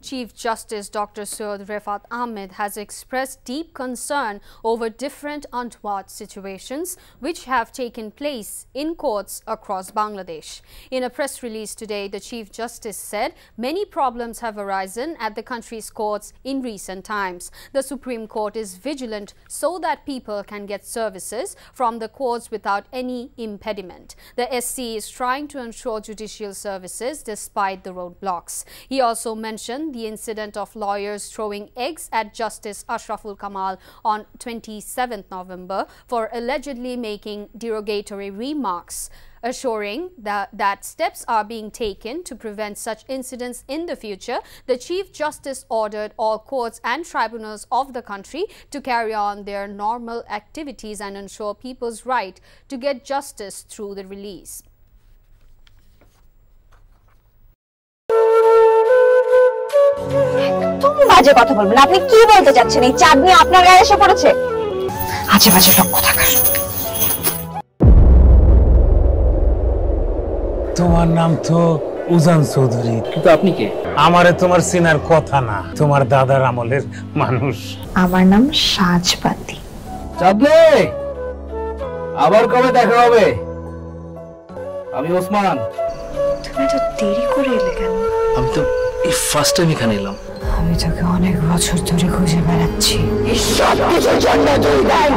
Chief Justice Dr. Syed Refat Ahmed has expressed deep concern over different untoward situations which have taken place in courts across Bangladesh. In a press release today, the Chief Justice said many problems have arisen at the country's courts in recent times. The Supreme Court is vigilant so that people can get services from the courts without any impediment. The SC is trying to ensure judicial services despite the roadblocks. He also mentioned the incident of lawyers throwing eggs at Justice Ashraful Kamal on 27th November for allegedly making derogatory remarks, assuring that steps are being taken to prevent such incidents in the future. The Chief Justice ordered all courts and tribunals of the country to carry on their normal activities and ensure people's right to get justice through the release. বাজে কথা বলবেন। আপনি কি বলতে চাচ্ছেন? এই চাঁদ নিয়ে আপনার গায়ে এসে পড়েছে? আজে বাজে লোক কোথাকার। তোমার নাম তো উজান চৌধুরী, কিন্তু আপনি কে? আমারে তোমার চেনার কথা না, তোমার দাদার আমলের মানুষ। আমার নাম সাজবাতি। চাঁদনি, আবার কবে দেখা হবে? আমি ওসমান। তুমি তো দেরি করে এলে কেন? আমি তো এই ফার্স্ট টাইম এখানে এলাম। আমি তোকে অনেক বছর ধরে খুঁজে বেড়াচ্ছি। এই সব কিছুর জন্য তুই দায়ী।